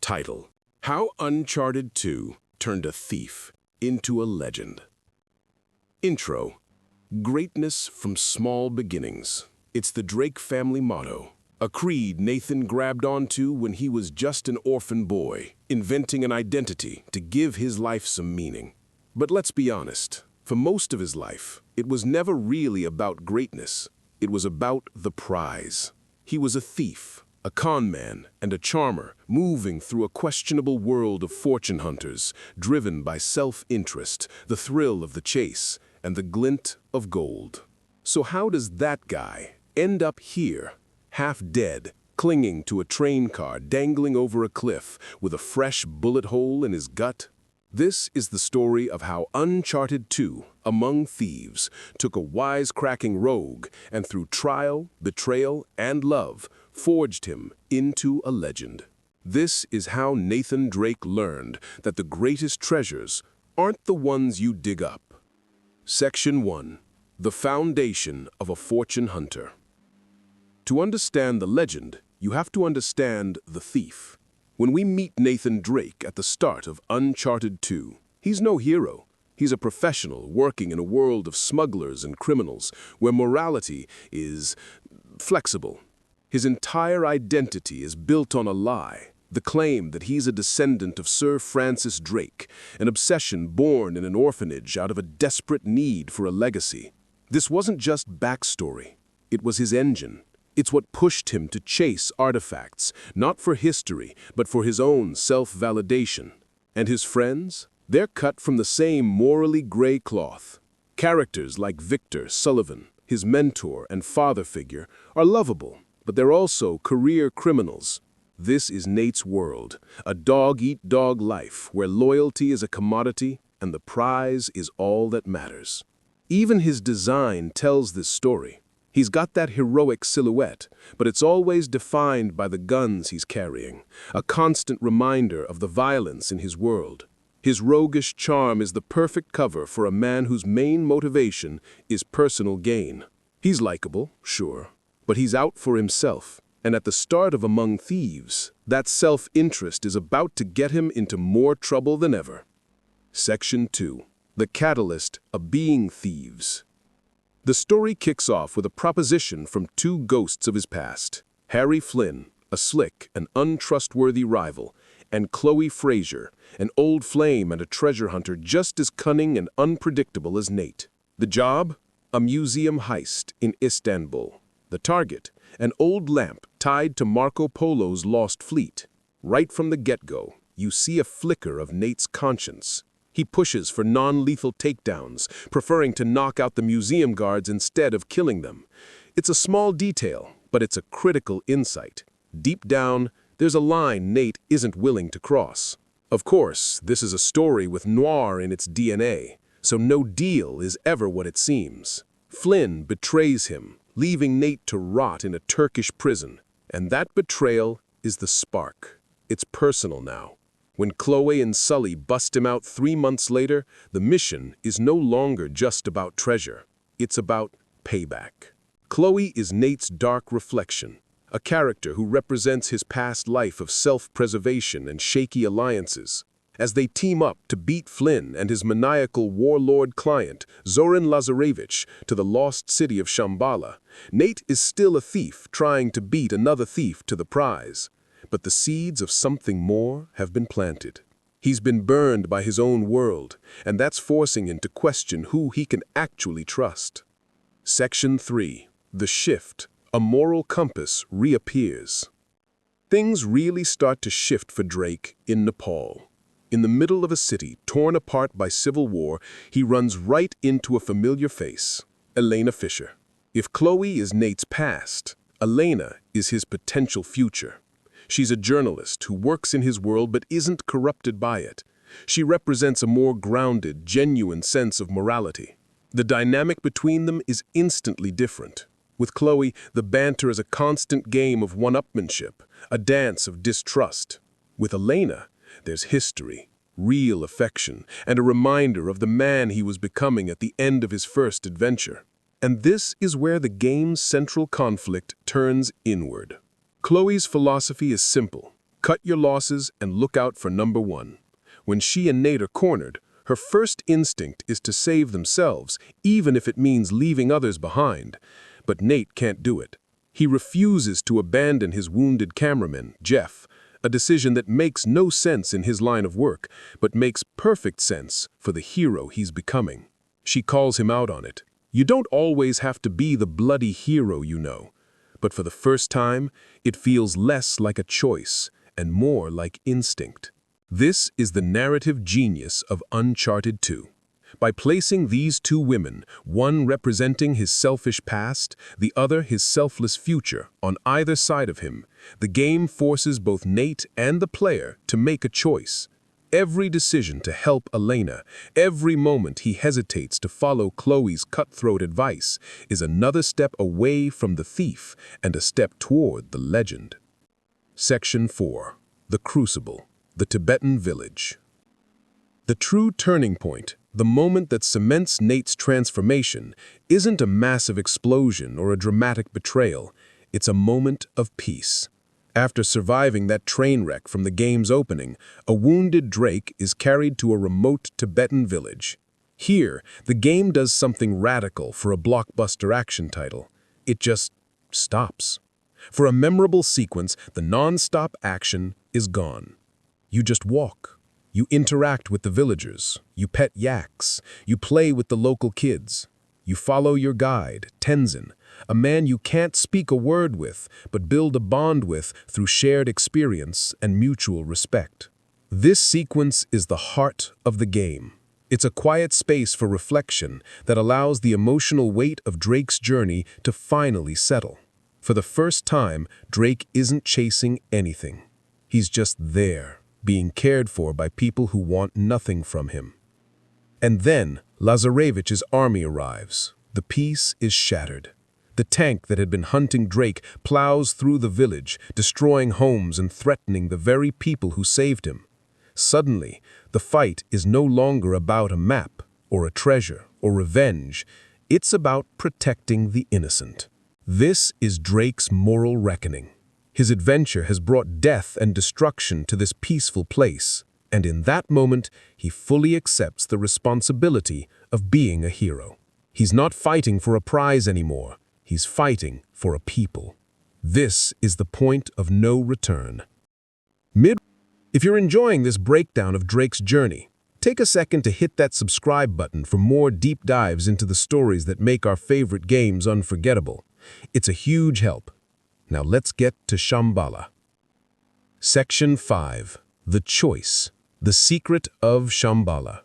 Title: How Uncharted 2 Turned a Thief into a Legend. Intro: Greatness from small beginnings. It's the Drake family motto, a creed Nathan grabbed onto when he was just an orphan boy, inventing an identity to give his life some meaning. But let's be honest, for most of his life, it was never really about greatness. It was about the prize. He was a thief, a con man, and a charmer, moving through a questionable world of fortune hunters, driven by self-interest, the thrill of the chase, and the glint of gold. So how does that guy end up here, half dead, clinging to a train car dangling over a cliff with a fresh bullet hole in his gut? This is the story of how Uncharted 2, Among Thieves, took a wisecracking rogue and through trial, betrayal, and love, forged him into a legend. This is how Nathan Drake learned that the greatest treasures aren't the ones you dig up. Section 1. The Foundation of a Fortune Hunter. To understand the legend, you have to understand the thief. When we meet Nathan Drake at the start of Uncharted 2, he's no hero. He's a professional working in a world of smugglers and criminals where morality is flexible. His entire identity is built on a lie, the claim that he's a descendant of Sir Francis Drake, an obsession born in an orphanage out of a desperate need for a legacy. This wasn't just backstory, it was his engine. It's what pushed him to chase artifacts, not for history, but for his own self-validation. And his friends? They're cut from the same morally gray cloth. Characters like Victor Sullivan, his mentor and father figure, are lovable, but they're also career criminals. This is Nate's world, a dog-eat-dog life where loyalty is a commodity and the prize is all that matters. Even his design tells this story. He's got that heroic silhouette, but it's always defined by the guns he's carrying, a constant reminder of the violence in his world. His roguish charm is the perfect cover for a man whose main motivation is personal gain. He's likable, sure, but he's out for himself. And at the start of Among Thieves, that self-interest is about to get him into more trouble than ever. Section 2. The Catalyst of Being Thieves. The story kicks off with a proposition from two ghosts of his past, Harry Flynn, a slick and untrustworthy rival, and Chloe Fraser, an old flame and a treasure hunter just as cunning and unpredictable as Nate. The job? A museum heist in Istanbul. The target? An old lamp tied to Marco Polo's lost fleet. Right from the get-go, you see a flicker of Nate's conscience. He pushes for non-lethal takedowns, preferring to knock out the museum guards instead of killing them. It's a small detail, but it's a critical insight. Deep down, there's a line Nate isn't willing to cross. Of course, this is a story with noir in its DNA, so no deal is ever what it seems. Flynn betrays him, leaving Nate to rot in a Turkish prison. And that betrayal is the spark. It's personal now. When Chloe and Sully bust him out 3 months later, the mission is no longer just about treasure. It's about payback. Chloe is Nate's dark reflection, a character who represents his past life of self-preservation and shaky alliances. As they team up to beat Flynn and his maniacal warlord client, Zoran Lazarevich, to the lost city of Shambhala, Nate is still a thief trying to beat another thief to the prize. But the seeds of something more have been planted. He's been burned by his own world, and that's forcing him to question who he can actually trust. Section 3. The Shift. A moral compass reappears. Things really start to shift for Drake in Nepal. In the middle of a city torn apart by civil war, he runs right into a familiar face, Elena Fisher. If Chloe is Nate's past, Elena is his potential future. She's a journalist who works in his world but isn't corrupted by it. She represents a more grounded, genuine sense of morality. The dynamic between them is instantly different. With Chloe, the banter is a constant game of one-upmanship, a dance of distrust. With Elena, there's history, real affection, and a reminder of the man he was becoming at the end of his first adventure. And this is where the game's central conflict turns inward. Chloe's philosophy is simple. Cut your losses and look out for number one. When she and Nate are cornered, her first instinct is to save themselves, even if it means leaving others behind. But Nate can't do it. He refuses to abandon his wounded cameraman, Jeff, a decision that makes no sense in his line of work, but makes perfect sense for the hero he's becoming. She calls him out on it. You don't always have to be the bloody hero, you know. But for the first time, it feels less like a choice and more like instinct. This is the narrative genius of Uncharted 2. By placing these two women, one representing his selfish past, the other his selfless future, on either side of him, the game forces both Nate and the player to make a choice. Every decision to help Elena, every moment he hesitates to follow Chloe's cutthroat advice, is another step away from the thief and a step toward the legend. Section 4. The Crucible, the Tibetan Village. The true turning point, the moment that cements Nate's transformation, isn't a massive explosion or a dramatic betrayal. It's a moment of peace. After surviving that train wreck from the game's opening, a wounded Drake is carried to a remote Tibetan village. Here, the game does something radical for a blockbuster action title. It just stops. For a memorable sequence, the non-stop action is gone. You just walk. You interact with the villagers. You pet yaks. You play with the local kids. You follow your guide, Tenzin, a man you can't speak a word with, but build a bond with through shared experience and mutual respect. This sequence is the heart of the game. It's a quiet space for reflection that allows the emotional weight of Drake's journey to finally settle. For the first time, Drake isn't chasing anything. He's just there, being cared for by people who want nothing from him. And then, Lazarevich's army arrives. The peace is shattered. The tank that had been hunting Drake plows through the village, destroying homes and threatening the very people who saved him. Suddenly, the fight is no longer about a map, or a treasure, or revenge. It's about protecting the innocent. This is Drake's moral reckoning. His adventure has brought death and destruction to this peaceful place, and in that moment, he fully accepts the responsibility of being a hero. He's not fighting for a prize anymore. He's fighting for a people. This is the point of no return. If you're enjoying this breakdown of Drake's journey, take a second to hit that subscribe button for more deep dives into the stories that make our favorite games unforgettable. It's a huge help. Now let's get to Shambhala. Section 5. The Choice, the Secret of Shambhala.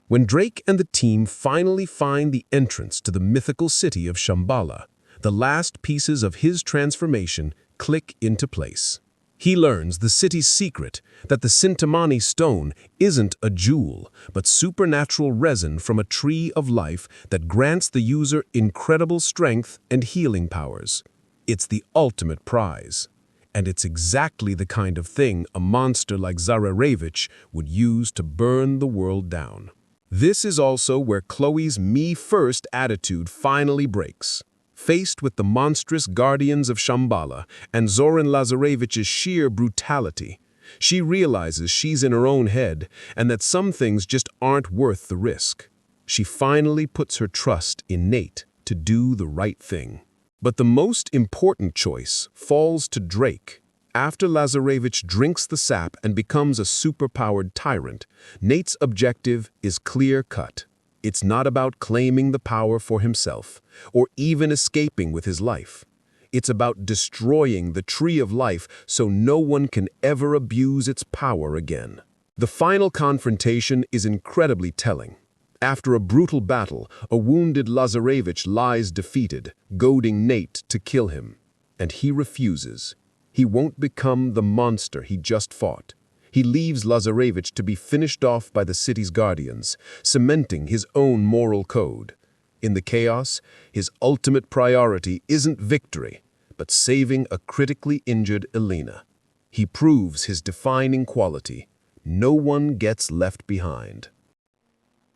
When Drake and the team finally find the entrance to the mythical city of Shambhala, the last pieces of his transformation click into place. He learns the city's secret, that the Sintamani stone isn't a jewel, but supernatural resin from a tree of life that grants the user incredible strength and healing powers. It's the ultimate prize. And it's exactly the kind of thing a monster like Zararevich would use to burn the world down. This is also where Chloe's me-first attitude finally breaks. Faced with the monstrous guardians of Shambhala and Zoran Lazarevich's sheer brutality, she realizes she's in her own head and that some things just aren't worth the risk. She finally puts her trust in Nate to do the right thing. But the most important choice falls to Drake. After Lazarevich drinks the sap and becomes a superpowered tyrant, Nate's objective is clear-cut. It's not about claiming the power for himself, or even escaping with his life. It's about destroying the Tree of Life so no one can ever abuse its power again. The final confrontation is incredibly telling. After a brutal battle, a wounded Lazarevich lies defeated, goading Nate to kill him. And he refuses. He won't become the monster he just fought. He leaves Lazarevich to be finished off by the city's guardians, cementing his own moral code. In the chaos, his ultimate priority isn't victory, but saving a critically injured Elena. He proves his defining quality: no one gets left behind.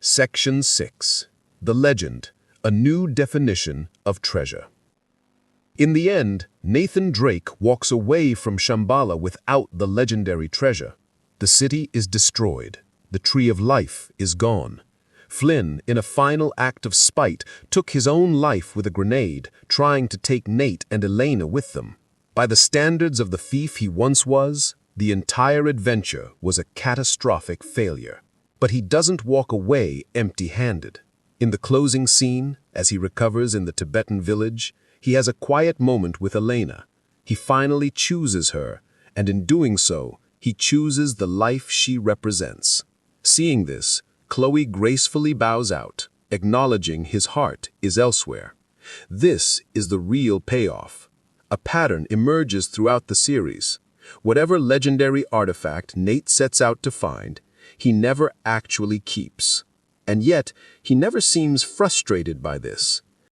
Section 6. The Legend, a new definition of treasure. In the end, Nathan Drake walks away from Shambhala without the legendary treasure. The city is destroyed. The Tree of Life is gone. Flynn, in a final act of spite, took his own life with a grenade, trying to take Nate and Elena with them. By the standards of the thief he once was, the entire adventure was a catastrophic failure. But he doesn't walk away empty-handed. In the closing scene, as he recovers in the Tibetan village, he has a quiet moment with Elena. He finally chooses her, and in doing so, he chooses the life she represents. Seeing this, Chloe gracefully bows out, acknowledging his heart is elsewhere. This is the real payoff. A pattern emerges throughout the series. Whatever legendary artifact Nate sets out to find, he never actually keeps. And yet, he never seems frustrated by this.